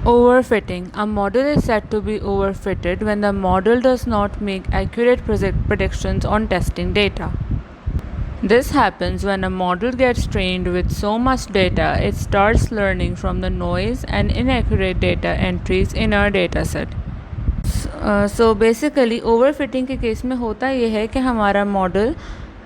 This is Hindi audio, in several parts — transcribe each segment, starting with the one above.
Overfitting. A model is said to be overfitted when the model does not make accurate predictions on testing data. This happens when a model gets trained with so much data it starts learning from the noise and inaccurate data entries in our dataset. So basically overfitting के केस में होता ये है कि हमारा मॉडल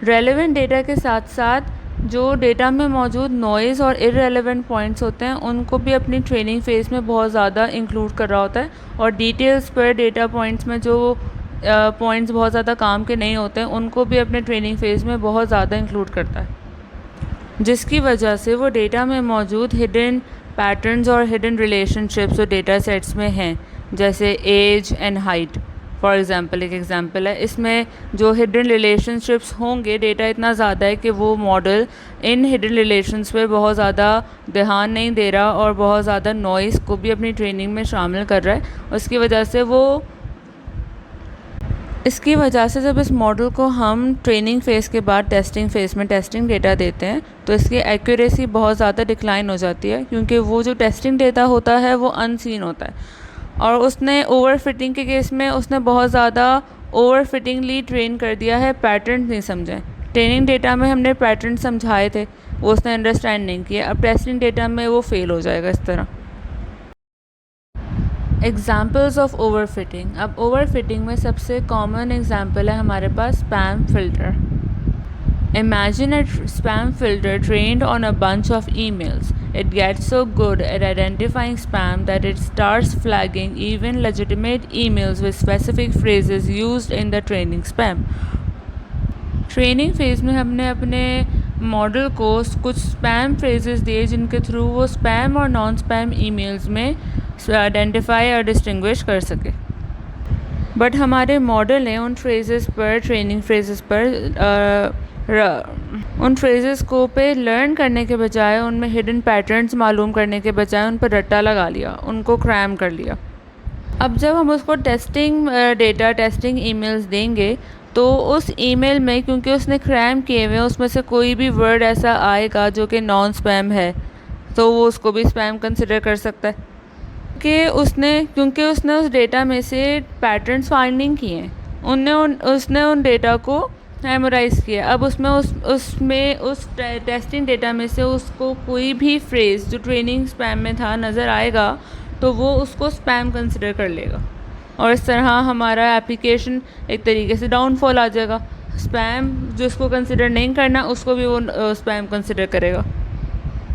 रेलेवेंट डेटा के साथ साथ जो डेटा में मौजूद नॉइज़ और इररेलेवेंट पॉइंट्स होते हैं उनको भी अपनी ट्रेनिंग फेज़ में बहुत ज़्यादा इंक्लूड कर रहा होता है, और डिटेल्स पर डेटा पॉइंट्स में जो पॉइंट्स बहुत ज़्यादा काम के नहीं होते हैं उनको भी अपने ट्रेनिंग फेज़ में बहुत ज़्यादा इंक्लूड करता है, जिसकी वजह से वो डेटा में मौजूद हिडन पैटर्न्स और हिडन रिलेशनशिप्स जो डेटा सेट्स में हैं, जैसे age and height for example एक एग्ज़ाम्पल है, इसमें जो हिडन रिलेशनशिप्स होंगे डेटा इतना ज़्यादा है कि वो मॉडल इन हिडन रिलेशंस पे बहुत ज़्यादा ध्यान नहीं दे रहा और बहुत ज़्यादा नॉइज़ को भी अपनी ट्रेनिंग में शामिल कर रहा है। इसकी वजह से जब इस मॉडल को हम ट्रेनिंग फ़ेज़ के बाद टेस्टिंग फ़ेज़ में टेस्टिंग डेटा देते हैं तो इसकी एक्यूरेसी बहुत ज़्यादा डिक्लाइन हो जाती है, क्योंकि वो जो टेस्टिंग डेटा होता है वो अनसीन होता है, और उसने ओवरफिटिंग के केस में उसने बहुत ज़्यादा ओवरफिटिंगली ट्रेन कर दिया है, पैटर्न नहीं समझे। ट्रेनिंग डेटा में हमने पैटर्न समझाए थे, वो उसने अंडरस्टैंड नहीं किया, अब टेस्टिंग डेटा में वो फेल हो जाएगा इस तरह। Examples of overfitting. अब ओवरफिटिंग में सबसे कॉमन एग्ज़ाम्पल है हमारे पास spam filter. Imagine a spam filter trained on a bunch of emails. It gets so good at identifying spam that it starts flagging even legitimate emails with specific phrases used in the training spam. Training phase में हमने अपने मॉडल को कुछ स्पैम फ्रेजेस दिए जिनके थ्रू वो स्पैम और नॉन स्पैम ईमेल्स में आइडेंटिफाई और डिस्टिंग्विश कर सके, बट हमारे मॉडल ने उन फ्रेजेस पर ट्रेनिंग फ्रेजेस पर उन फ्रेजेस को पे लर्न करने के बजाय उनमें हिडन पैटर्न्स मालूम करने के बजाय उन पर रट्टा लगा लिया, उनको क्रैम कर लिया। अब जब हम उसको टेस्टिंग डेटा टेस्टिंग ईमेल्स देंगे तो उस ईमेल में क्योंकि उसने क्रैम किए हुए उसमें से कोई भी वर्ड ऐसा आएगा जो कि नॉन स्पैम है तो वो उसको भी स्पैम कंसिडर कर सकता है, क्योंकि उसने उस डेटा में से पैटर्न्स फाइंडिंग किए हैं, उसने उन डेटा को मेमोराइज़ किया। अब उस टेस्टिंग डेटा में से उसको कोई भी फ्रेज़ जो ट्रेनिंग स्पैम में था नज़र आएगा तो वो उसको स्पैम कंसिडर कर लेगा, और इस तरह हमारा एप्लीकेशन एक तरीके से डाउनफॉल आ जाएगा। स्पैम जिसको कंसिडर नहीं करना उसको भी वो स्पैम कंसिडर करेगा।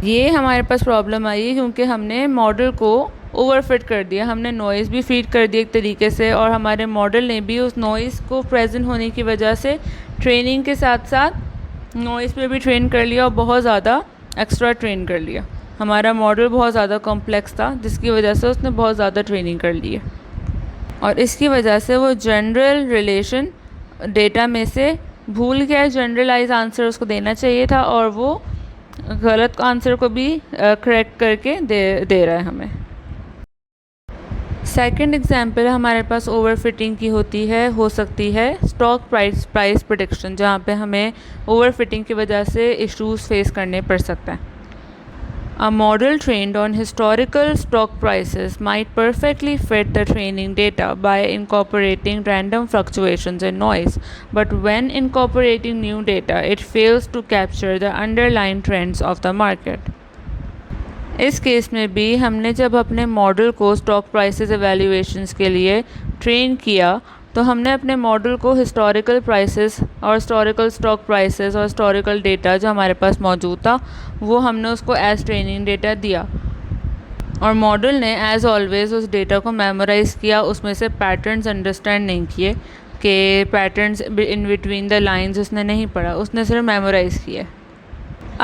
ये हमारे पास प्रॉब्लम आई क्योंकि हमने मॉडल को ओवरफिट कर दिया, हमने नॉइज़ भी फीड कर दिया एक तरीके से, और हमारे मॉडल ने भी उस नॉइज़ को प्रेजेंट होने की वजह से ट्रेनिंग के साथ साथ नॉइज़ पे भी ट्रेन कर लिया और बहुत ज़्यादा एक्स्ट्रा ट्रेन कर लिया। हमारा मॉडल बहुत ज़्यादा कॉम्प्लेक्स था जिसकी वजह से उसने बहुत ज़्यादा ट्रेनिंग कर ली है, और इसकी वजह से वो जनरल रिलेशन डेटा में से भूल गया, जनरलाइज आंसर उसको देना चाहिए था और वो गलत आंसर को भी करेक्ट करके दे रहा है हमें। सेकंड एग्जांपल हमारे पास ओवरफिटिंग की हो सकती है स्टॉक प्राइस प्रेडिक्शन, जहाँ पे हमें ओवरफिटिंग की वजह से इश्यूज फेस करने पड़ सकते हैं। A model trained on historical stock prices might perfectly fit the training data by incorporating random fluctuations and noise, but when incorporating new data, it fails to capture the underlying trends of the market. इस केस में भी हमने जब अपने मॉडल को स्टॉक प्राइसेस एवेल्यूएशंस के लिए ट्रेन किया तो हमने अपने मॉडल को हिस्टोरिकल प्राइसेस और हिस्टोरिकल स्टॉक प्राइसेस और हिस्टोरिकल डेटा जो हमारे पास मौजूद था वो हमने उसको एज ट्रेनिंग डेटा दिया, और मॉडल ने एज़ ऑलवेज़ उस डेटा को मेमोराइज़ किया, उसमें से पैटर्न्स अंडरस्टैंड नहीं किए कि patterns in between the lines उसने नहीं पढ़ा, उसने सिर्फ मेमोराइज़ किया।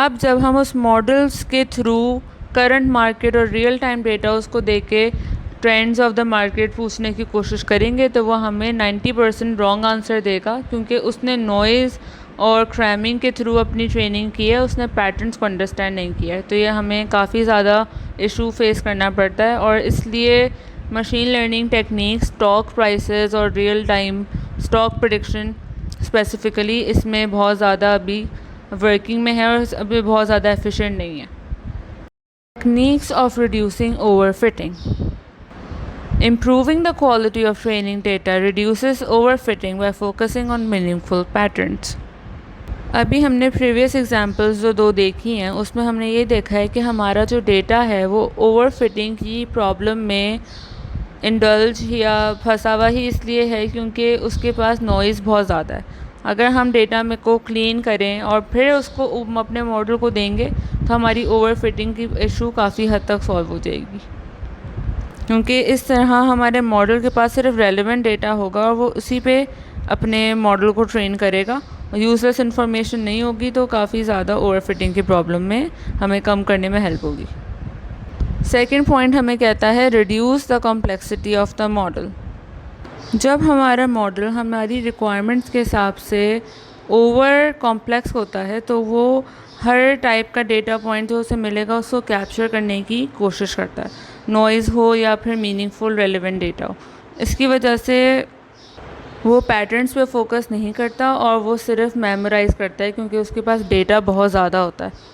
अब जब हम उस मॉडल्स के थ्रू करंट मार्केट और रियल टाइम डेटा उसको दे के ट्रेंड्स ऑफ द मार्केट पूछने की कोशिश करेंगे तो वो हमें 90% रॉन्ग आंसर देगा, क्योंकि उसने नॉइज़ और क्रैमिंग के थ्रू अपनी ट्रेनिंग की है, उसने पैटर्न्स को अंडरस्टैंड नहीं किया है। तो ये हमें काफ़ी ज़्यादा इशू फेस करना पड़ता है, और इसलिए machine learning technique stock prices और real time stock prediction specifically इसमें बहुत ज़्यादा अभी वर्किंग में है और अभी बहुत ज़्यादा एफिशिएंट नहीं है। Techniques of reducing overfitting. Improving the quality of training data reduces overfitting by focusing on meaningful patterns. अभी हमने प्रीवियस एग्जांपल्स जो दो देखी हैं उसमें हमने ये देखा है कि हमारा जो डेटा है वो ओवरफिटिंग की प्रॉब्लम में इंडल्ज या फंसा हुआ ही इसलिए है क्योंकि उसके पास नॉइज़ बहुत ज़्यादा है। अगर हम डेटा में को क्लीन करें और फिर उसको अपने मॉडल को देंगे तो हमारी ओवरफिटिंग की इशू काफ़ी हद तक सॉल्व हो जाएगी, क्योंकि इस तरह हमारे मॉडल के पास सिर्फ रेलेवेंट डेटा होगा और वो उसी पे अपने मॉडल को ट्रेन करेगा। यूजलेस इन्फॉर्मेशन नहीं होगी तो काफ़ी ज़्यादा ओवरफिटिंग की प्रॉब्लम में हमें कम करने में हेल्प होगी। सेकेंड पॉइंट हमें कहता है reduce the complexity of the model. जब हमारा मॉडल हमारी रिक्वायरमेंट्स के हिसाब से ओवर कॉम्प्लेक्स होता है तो वो हर टाइप का डेटा पॉइंट जो उसे मिलेगा उसको कैप्चर करने की कोशिश करता है, नॉइज़ हो या फिर मीनिंगफुल रेलेवेंट डेटा हो। इसकी वजह से वो पैटर्न्स पे फोकस नहीं करता और वो सिर्फ मेमोराइज़ करता है क्योंकि उसके पास डेटा बहुत ज़्यादा होता है।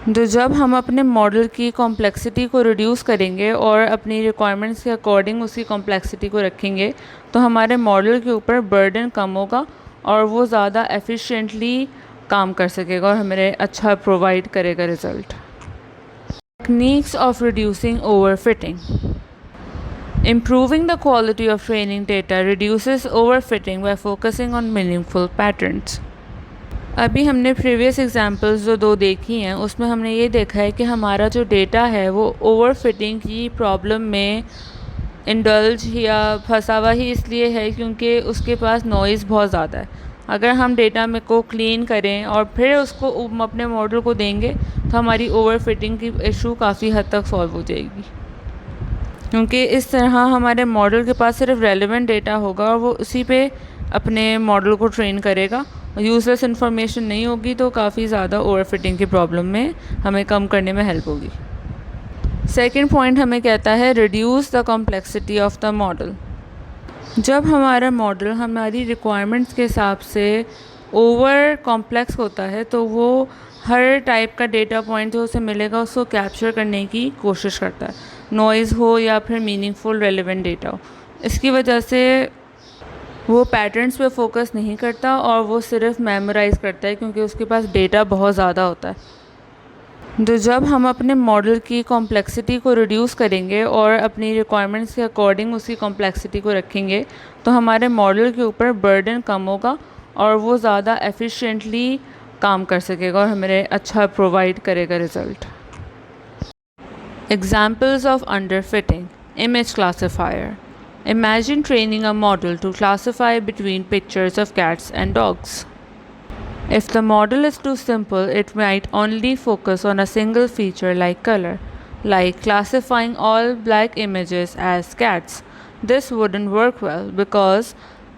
तो जब हम अपने मॉडल की कॉम्प्लेक्सिटी को रिड्यूस करेंगे और अपनी रिक्वायरमेंट्स के अकॉर्डिंग उसकी कॉम्प्लेक्सिटी को रखेंगे तो हमारे मॉडल के ऊपर बर्डन कम होगा और वो ज़्यादा एफिशिएंटली काम कर सकेगा और हमें अच्छा प्रोवाइड करेगा result. Techniques of reducing overfitting. Improving the quality of training data reduces overfitting by focusing on meaningful patterns. अभी हमने प्रीवियस एग्जांपल्स जो दो देखी हैं उसमें हमने ये देखा है कि हमारा जो डेटा है वो ओवरफिटिंग की प्रॉब्लम में इंडल्ज या फंसा हुआ ही इसलिए है क्योंकि उसके पास नॉइज़ बहुत ज़्यादा है। अगर हम डेटा में को क्लीन करें और फिर उसको अपने मॉडल को देंगे तो हमारी ओवरफिटिंग की इशू काफ़ी हद तक सॉल्व हो जाएगी, क्योंकि इस तरह हमारे मॉडल के पास सिर्फ रेलेवेंट डेटा होगा और वो उसी पे अपने मॉडल को ट्रेन करेगा। यूजलेस इन्फॉर्मेशन नहीं होगी तो काफ़ी ज़्यादा ओवरफिटिंग की प्रॉब्लम में हमें कम करने में हेल्प होगी। सेकेंड पॉइंट हमें कहता है reduce the complexity of the model. जब हमारा मॉडल हमारी रिक्वायरमेंट्स के हिसाब से ओवर कॉम्प्लेक्स होता है तो वो हर टाइप का डेटा पॉइंट जो उसे मिलेगा उसको कैप्चर करने की कोशिश करता है, नॉइज़ हो या फिर मीनिंगफुल रेलेवेंट डेटा हो। इसकी वजह से वो पैटर्न्स पे फोकस नहीं करता और वो सिर्फ मेमोराइज़ करता है क्योंकि उसके पास डेटा बहुत ज़्यादा होता है। तो जब हम अपने मॉडल की कॉम्प्लेक्सिटी को रिड्यूस करेंगे और अपनी रिक्वायरमेंट्स के अकॉर्डिंग उसकी कॉम्प्लेक्सिटी को रखेंगे तो हमारे मॉडल के ऊपर बर्डन कम होगा और वो ज़्यादा एफिशिएंटली काम कर सकेगा और हमें अच्छा प्रोवाइड करेगा result. Examples of underfitting. Image classifier. Imagine training a model to classify between pictures of cats and dogs. If the model is too simple, it might only focus on a single feature like color, like classifying all black images as cats. This wouldn't work well because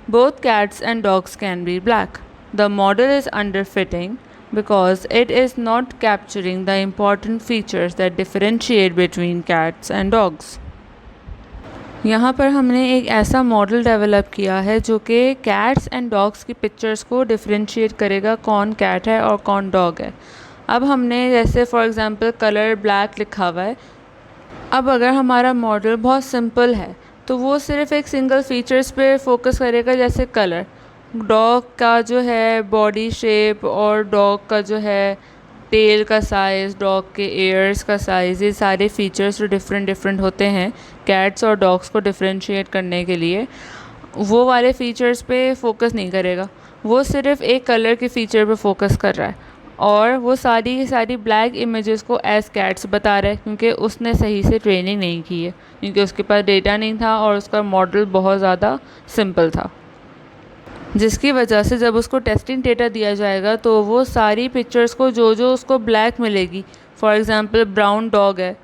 both cats and dogs can be black. The model is underfitting because it is not capturing the important features that differentiate between cats and dogs. यहाँ पर हमने एक ऐसा मॉडल डेवलप किया है जो कि कैट्स एंड डॉग्स की पिक्चर्स को डिफरेंशिएट करेगा कौन कैट है और कौन डॉग है। अब हमने जैसे फॉर एग्ज़ाम्पल कलर ब्लैक लिखा हुआ है। अब अगर हमारा मॉडल बहुत सिंपल है तो वो सिर्फ एक सिंगल फीचर्स पे फोकस करेगा, जैसे कलर, डॉग का जो है बॉडी शेप और डॉग का जो है टेल का साइज़, डॉग के एयर्स का साइज़, ये सारे फीचर्स जो डिफरेंट होते हैं कैट्स और डॉग्स को डिफरेंशिएट करने के लिए, वो वाले फीचर्स पे फोकस नहीं करेगा। वो सिर्फ एक कलर के फीचर पे फोकस कर रहा है और वो सारी की सारी ब्लैक इमेजेस को एज कैट्स बता रहा है क्योंकि उसने सही से ट्रेनिंग नहीं की है, क्योंकि उसके पास डेटा नहीं था और उसका मॉडल बहुत ज़्यादा सिंपल था, जिसकी वजह से जब उसको टेस्टिंग डेटा दिया जाएगा तो वो सारी पिक्चर्स को जो उसको ब्लैक मिलेगी, फॉर एग्ज़ाम्पल ब्राउन डॉग है,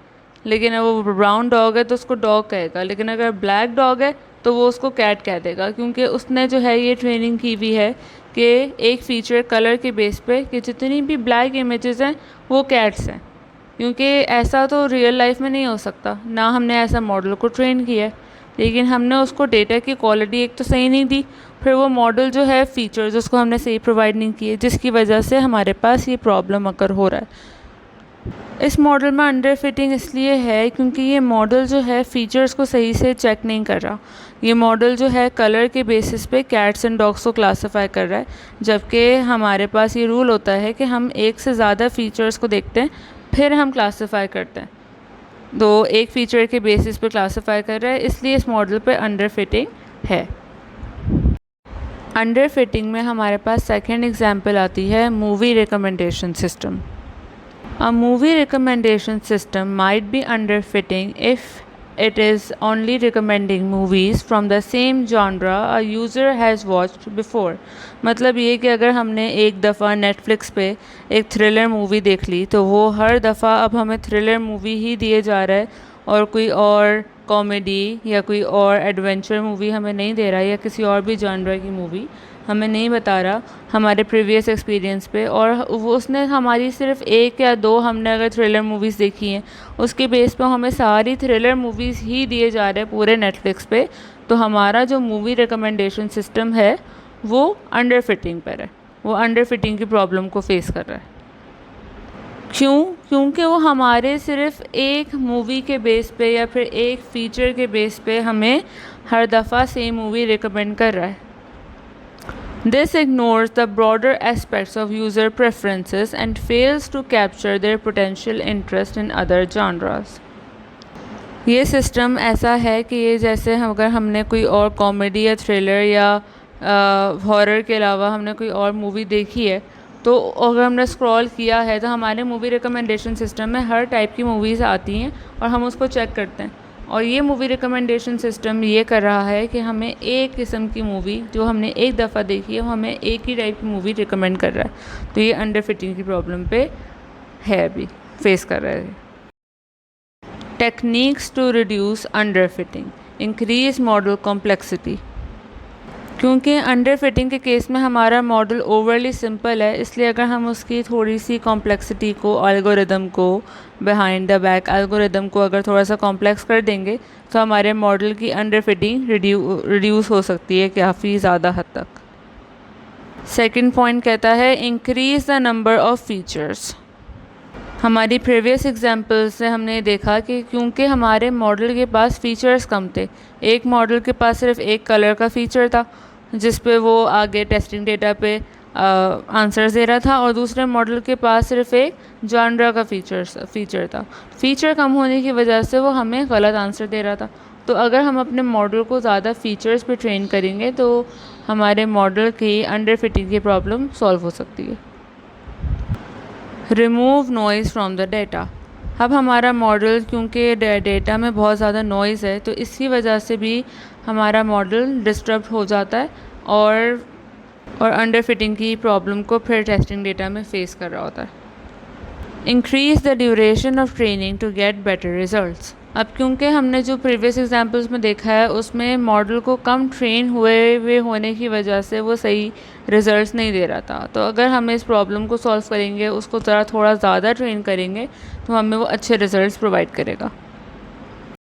लेकिन अगर वो ब्राउन डॉग है तो उसको डॉग कहेगा, लेकिन अगर ब्लैक डॉग है तो वो उसको कैट कह देगा, क्योंकि उसने जो है ये ट्रेनिंग की हुई है कि एक फ़ीचर कलर के बेस पे कि जितनी भी ब्लैक इमेजेस हैं वो कैट्स हैं, क्योंकि ऐसा तो रियल लाइफ में नहीं हो सकता, ना हमने ऐसा मॉडल को ट्रेन किया है, लेकिन हमने उसको डेटा की क्वालिटी एक तो सही नहीं दी, फिर वो मॉडल जो है फीचर्स उसको हमने सही प्रोवाइड नहीं किए, जिसकी वजह से हमारे पास ये प्रॉब्लम अकर हो रहा है। इस मॉडल में अंडर फिटिंग इसलिए है क्योंकि ये मॉडल जो है फ़ीचर्स को सही से चेक नहीं कर रहा। ये मॉडल जो है कलर के बेसिस पे कैट्स एंड डॉग्स को क्लासिफाई कर रहा है, जबकि हमारे पास ये रूल होता है कि हम एक से ज़्यादा फ़ीचर्स को देखते हैं फिर हम क्लासिफाई करते हैं। तो एक फ़ीचर के बेसिस पे क्लासिफाई कर रहा है, इसलिए इस मॉडल पे अंडर फिटिंग है। अंडर फिटिंग में हमारे पास सेकेंड एग्जाम्पल आती है movie recommendation system. A movie recommendation system might be underfitting if it is only recommending movies from the same genre a user has watched before। मतलब ये कि अगर हमने एक दफ़ा नेटफ्लिक्स पे एक थ्रिलर मूवी देख ली तो वो हर दफ़ा अब हमें थ्रिलर मूवी ही दिए जा रहा है और कोई और कॉमेडी या कोई और एडवेंचर मूवी हमें नहीं दे रहा है, या किसी और भी जॉनर की मूवी हमें नहीं बता रहा हमारे प्रीवियस एक्सपीरियंस पे। और वो उसने हमारी सिर्फ एक या दो हमने अगर थ्रिलर मूवीज़ देखी हैं उसके बेस पे हमें सारी थ्रिलर मूवीज़ ही दिए जा रहे हैं पूरे नेटफ्लिक्स पे, तो हमारा जो मूवी रिकमेंडेशन सिस्टम है वो अंडर फिटिंग पर है, वो अंडर फिटिंग की प्रॉब्लम को फेस कर रहा है। क्यों? क्योंकि वो हमारे सिर्फ एक मूवी के बेस पे या फिर एक फ़ीचर के बेस पे हमें हर दफ़ा सेम मूवी रिकमेंड कर रहा है। This ignores the broader aspects of user preferences and fails to capture their potential interest in other genres। ये सिस्टम ऐसा है कि ये जैसे अगर हमने कोई और कॉमेडी या थ्रिलर या हॉरर के अलावा हमने कोई और मूवी देखी है, तो अगर हमने स्क्रॉल किया है तो हमारे मूवी रिकमेंडेशन सिस्टम में हर टाइप की मूवीज़ आती हैं और हम उसको चेक करते हैं। और ये मूवी रिकमेंडेशन सिस्टम ये कर रहा है कि हमें एक किस्म की मूवी जो हमने एक दफ़ा देखी है वो हमें एक ही टाइप की मूवी रिकमेंड कर रहा है। तो ये अंडर फिटिंग की प्रॉब्लम पे है, अभी फेस कर रहा है। Techniques to reduce under fitting, increase model complexity. क्योंकि अंडर फिटिंग के केस में हमारा मॉडल ओवरली सिंपल है, इसलिए अगर हम उसकी थोड़ी सी कॉम्प्लेक्सिटी को, एल्गोरिदम को, बिहाइंड द बैक एल्गोरिदम को अगर थोड़ा सा कॉम्प्लेक्स कर देंगे तो हमारे मॉडल की अंडर फिटिंग रिड्यूस हो सकती है काफ़ी ज़्यादा हद तक। सेकंड पॉइंट कहता है increase the number of features. हमारी प्रीवियस एग्जांपल से हमने देखा कि क्योंकि हमारे मॉडल के पास फ़ीचर्स कम थे, एक मॉडल के पास सिर्फ एक कलर का फ़ीचर था जिस पे वो आगे टेस्टिंग डेटा पे आंसर्स दे रहा था, और दूसरे मॉडल के पास सिर्फ एक जॉनर का फ़ीचर था। फ़ीचर कम होने की वजह से वो हमें गलत आंसर दे रहा था। तो अगर हम अपने मॉडल को ज़्यादा फ़ीचर्स पे ट्रेन करेंगे तो हमारे मॉडल की अंडर फिटिंग की प्रॉब्लम सॉल्व हो सकती है। Remove noise from the data. अब हमारा मॉडल क्योंकि डेटा में बहुत ज़्यादा नॉइज़ है तो इसकी वजह से भी हमारा मॉडल डिस्टर्ब हो जाता है और अंडर फिटिंग की प्रॉब्लम को फिर टेस्टिंग डेटा में फेस कर रहा होता है। Increase the duration of training to get better results. अब क्योंकि हमने जो प्रीवियस एग्जांपल्स में देखा है उसमें मॉडल को कम ट्रेन हुए होने की वजह से वो सही रिजल्ट्स नहीं दे रहा था, तो अगर हम इस प्रॉब्लम को सॉल्व करेंगे, उसको थोड़ा ज़्यादा ट्रेन करेंगे तो हमें वो अच्छे रिजल्ट्स प्रोवाइड करेगा।